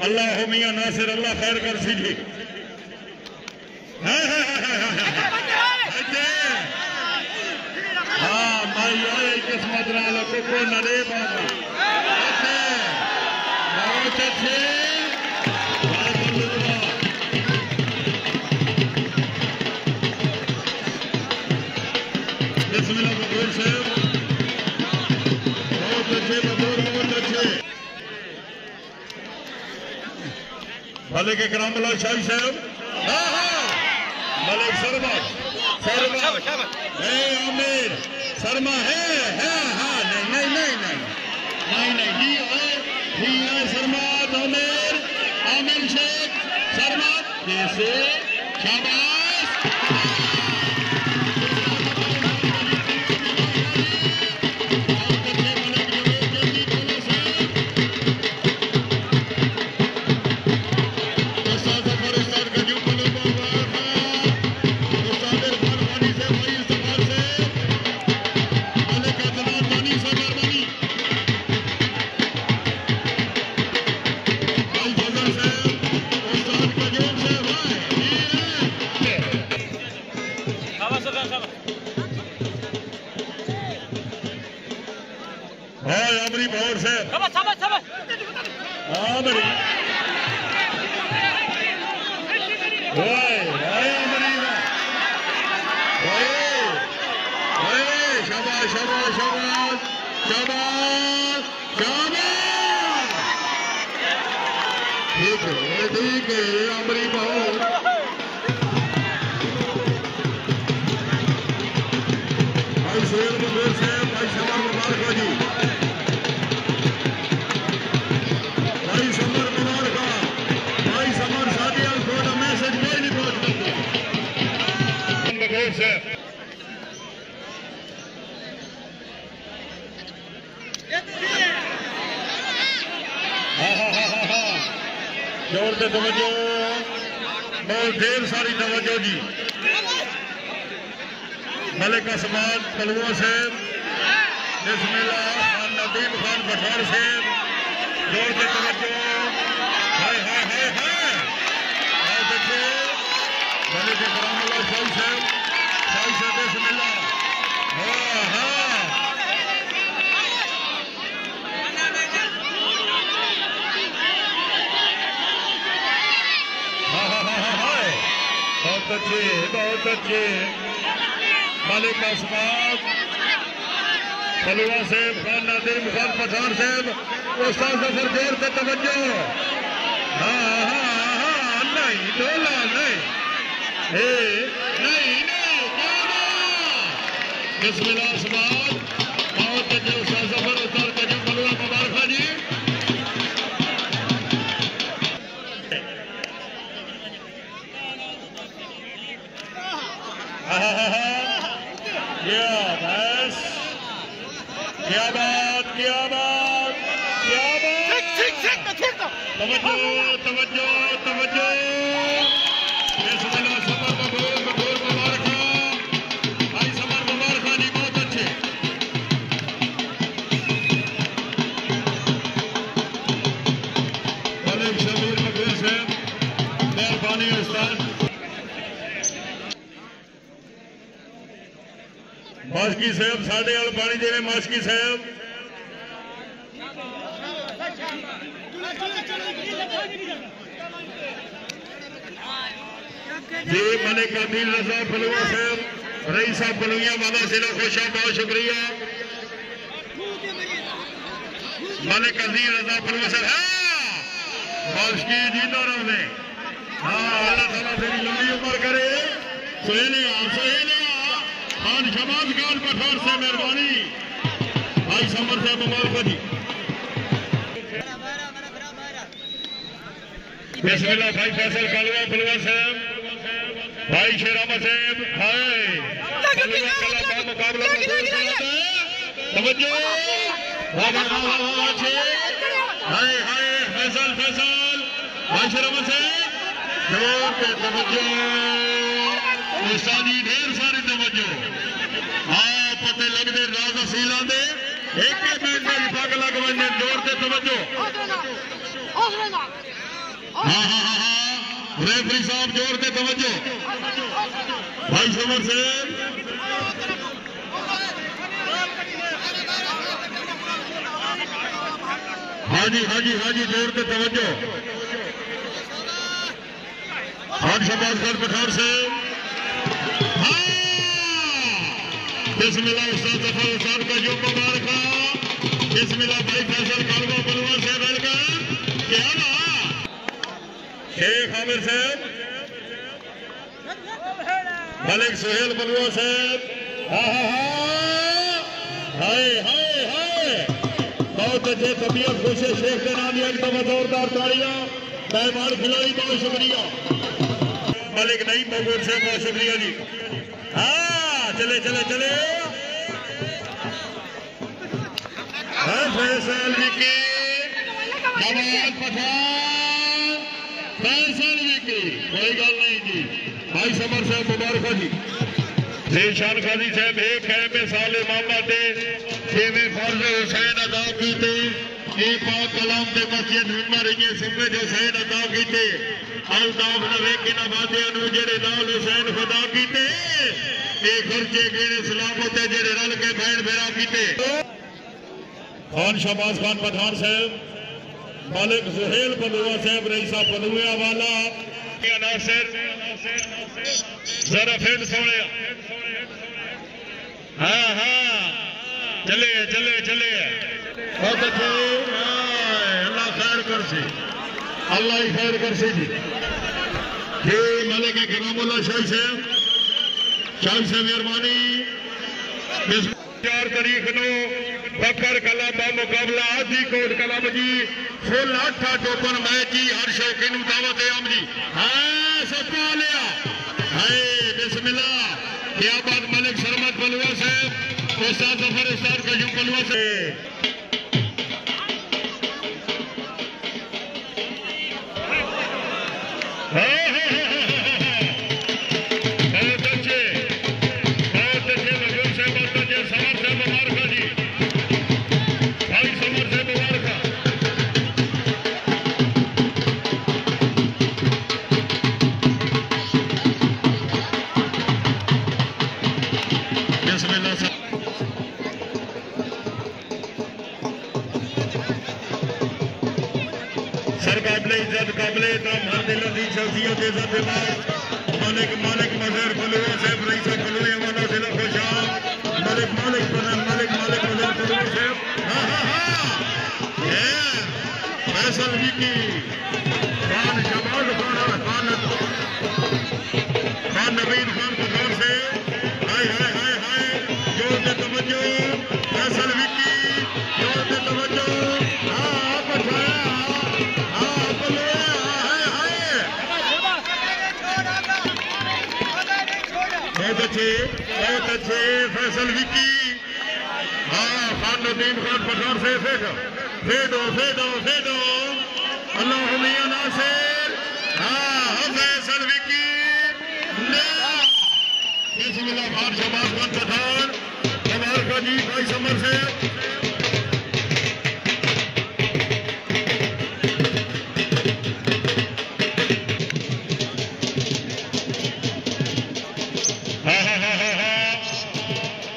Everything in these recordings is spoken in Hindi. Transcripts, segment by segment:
अल्लाह मियां नासिर अल्लाह खैर कर सी जी। हाँ भाई आए किस्मत नाल को नरे बाबा बहुत अच्छे बिस्मिल्लाह मकबूल साहब बहुत अच्छे बहुत अच्छे मलिक इकरामुल्लाह शाही साहब मलिक सरमत आमिर शर्मा है हाँ नहीं ही है सरमत आमिर शेख सरमत कैसे शाबाश ठीक है अमरी बहुत भाई शेर मुबेर से भाई समर मुबारक जी भाई समर मुबारक भाई समर शादी अलफोट मैसेज कोई नहीं पहुंचता से जोर से तवज्जो बहुत ढेर सारी तवज्जो जी मलिक असमान कलवा साहब बिस्मिल्लाह खान नदीम खान पठार साहब जोर से तवज्जो हाय हाय हाय हाय बहुत अच्छे मलिक इकरामुल्लाह शाही साहब बिस्मिल्लाह हाँ हाँ बहुत अच्छे मलिक असमाद खलवा साहब खान नदीम खान पठान साहब उस्ताद जफर जोर से तवज्जो हाँ नहीं डोला नहीं बिस्मिल्लाह असमाद बहुत अच्छे उस्ताद जफर उस्ताद कजू खलवा मुबारक जी तवज्जो बिस्मिल्लाह समर मकबूल मुबारक भाई समर मुबारक जी बहुत अच्छे मलिक शबीर मकबूल साहब मेहरबानी उस्ताद माशकी साहब साढ़े वाल पानी देने माशकी साहब जी मलिक अमीर रजा फलुआ साहब रईस साहब फलुइया बाबा सिला खुशा बहुत शुक्रिया मलिक अजीर रजा फलुआ साहब माशकी जीता रहे हाँ अल्लाह ताला तेरी लंबी उम्र करे सोहेले खान शबाज खान पठार से मेहरबानी भाई समर साहब मुबारक जी बिस्मिल्लाह भाई फैसल कालवा फलवा साहब भाई शेरामा साहब हाय मुकाबला तवज्जो हाय फैसल भाई शेरामा साहब तवज्जो उस्तादी ढेर सारी तवज्जो हाँ पते लगते राजा सीला दे एक मिनट में पग लग वे जोर से तवज्जो हाँ हाँ हाँ हाँ रेफरी साहब जोर के तवज्जो भाई समर से हाँ जी जोर के तवज्जो खान शहबाज खान पठान से हाँ बिस्मिल्लाह उस्ताद जफर उस्ताद का जो मुबारक बिस्मिल्लाह भाई फैसल कालवा बलवा से वेलकम क्या बात शेख आमिर साहब मलिक सुहेल बलवा साहब हाय हाय हाय बहुत अच्छे तबीयत खुश है शेख के नाम एक दफा जोरदार तालियां मेहमान खिलाड़ी बहुत शुक्रिया मलिक नहीं मकबूल से बहुत शुक्रिया जी हाँ चले चले चले फैसल विकी जमाल पठान फैसल विकी कोई गल नहीं जी भाई समर साहब मुबारक जी जेशान खाजी साहब एक है मिसाल मामा दे जिवें फर्ज हुसैन अदा कीते एक पाक कलाम ते मस्जिद मिंबर इने सुबह जो हुसैन अदा कीते अल्ताफ नवे के नवाजे नु जेड़े नाल हुसैन खुदा कीते ए खर्चे गेने सलामत जेड़े रल के बैठ बेरा कीते खान शहबाज खान पठान साहब मालिक सुहेल बलुआ साहब रईसा बलुआ वाला नासिर जरा फिर सोने हाँ हाँ चले चले चले बहुत अच्छे अल्लाह खैर कर से अल्लाह ही खैर कर से जी ये मलिक करामुल्लाह शाही से मेहरबानी 4 तारीख नो बकर कला का मुकाबला आदि कोट कलम जी फुल 8 ओपन मैच जी हर शौकीन दावत है आम जी हाँ सबको लिया हाय बिस्मिल्लाह क्या बात मलिक सरमत बलुआ साहब उस्ताद जफर उस्ताद कयूम बलुआ से इज्जत काबले हर दिल की शख्सियत इज्जत मालिक मालिक मजहर बलुआ साहब रईसा बलुए वाला जिला खुशहाल मालिक मालिक प्रधान मालिक मालिक मजहर बलुआ साहब फैसल विकी खान शहबाज खान नवीद खान पठान से हाय हाय हाय हाय जोर से तवज्जो फैसल विकी जोर से तवज्जो बहुत अच्छे फैसल विकी हाँ खान नदीम खान पठान से फेडो फेडो फेडो अल्लाह मियां नासिर हाँ फैसल विकी बिस्मिल्लाह खान शहबाज खान पठान मुबारक जी भाई समर से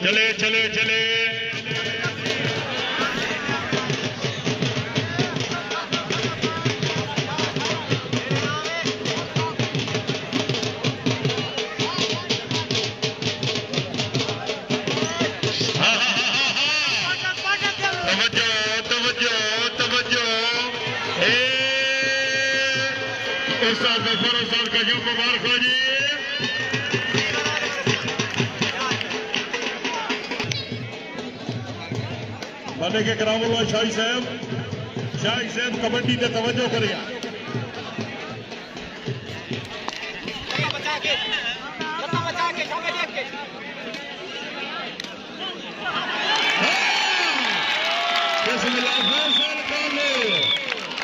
चले चले चले तवज्जो उस्ताद जफर उस्ताद का जो मुबारक हो जी मलिक करामुल्लाह शाही साहब कबड्डी से तवज्जो करेगा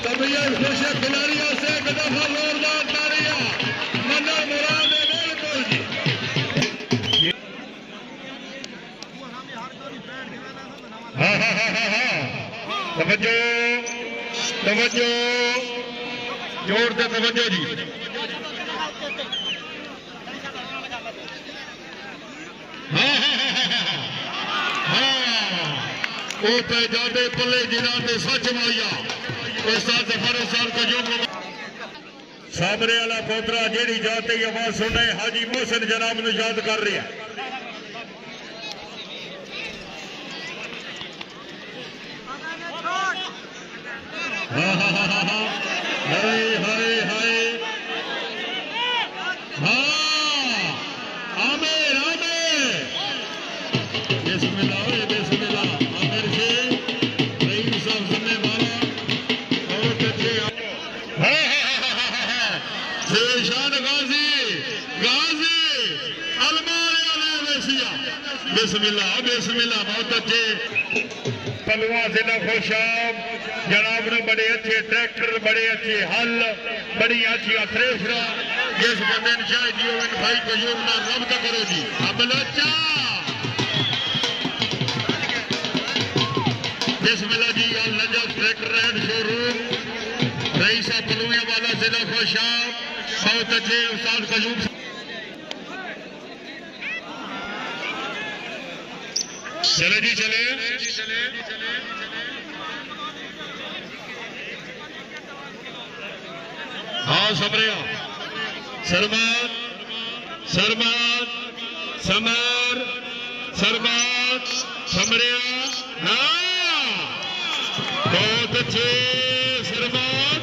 तबीयत खुश खिलाड़ियों से एक दफा जोरदार तालियां मन्ना मुराद बिल्कुल जी तवज्जो तवज्जो जोर से तवज्जो जी। हाँ वो पे जाते पले जिन्हों ने सच मारिया उस्ताद जफर उस्ताद का जो सामने वाला पोतरा जेड़ी जाते ही आवाज सुन रहे हाजी मोहसिन जनाब ने याद कर रही है। हाँ हाँ हाँ हाँ हाँ हाय हाय हाय हाँ आमिर आमिर बिस्मिल्लाह बिस्मिल्लाह आमिर से रहीम साहब सुनने वाला बहुत अच्छे शेरशान गाजी गाजी बिस्मिल्लाह बिस्मिल्लाह बहुत अच्छे पलवा जिला खुशाब जनाब ने बड़े अच्छे ट्रैक्टर बड़े अच्छे हल बड़ी अच्छी थ्रेशरा जिस बंदे ने शायद भाई कयूम ना रब्त करो जी अब लच्चा बिस्मिल्लाह जी Al Najaf tractor and showroom रईसा पलुया वाला जिला खुशाब बहुत अच्छे उस्ताद कयूम चले जी चले हाँ समरिया सरमान सरमान समर सरमान समरिया हाँ बहुत अच्छे सरमान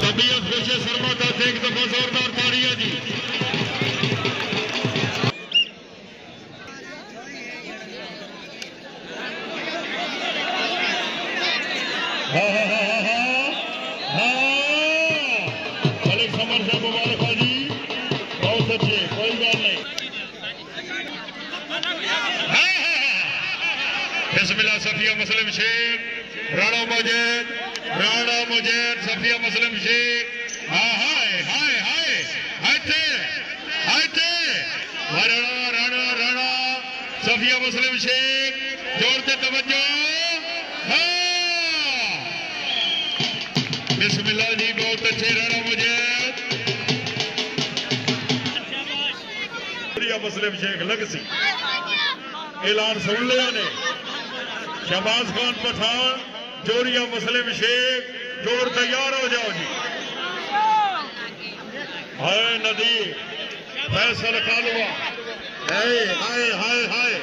तबीयत खुश है शर्मा का एक दफा जोरदार तालियां जी। हाँ हाँ हाँ हाँ हाँ हाँ मलिक समर साहब मुबारक जी बहुत अच्छे कोई बात नहीं। हाँ हाँ बिस्मिल्लाह सफिया मुस्लिम शेख राणा मुजेद सफिया मुस्लिम शेख हाँ हाय हाय हाय हायते हायते राणा राणा राणा सफिया मुस्लिम शेख जोर से तवज्जो हाँ बिस्मिल्लाह जी बहुत अच्छे राणा मुजेद मुस्लिम शेख लगसी ऐलान सुन लिया ने शहबाज खान पठान जोरिया मुस्लिम शेख जोर तैयार हो जाओ जी। हाय नदी फैसल कालवा हाय हाय हाय हाय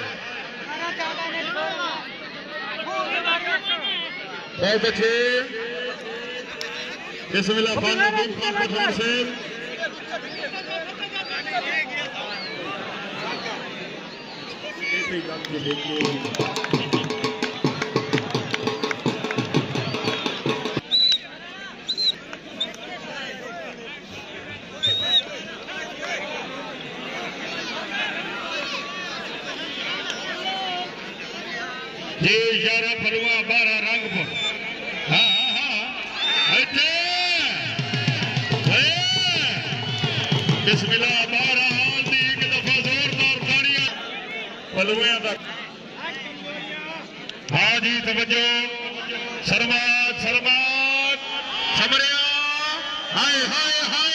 बहुत अच्छे बिस्मिल्लाह खान नदीम खान पठान से जी 11 फलवा 12 रंगपुर हाँ हाँ हाँ बिस्मिल्लाह 12 हाल दी एक दफा जोरदार तालियां फलवे तक हाँ जी तवज्जो सरमात सरमात समरिया हाय हाय हाय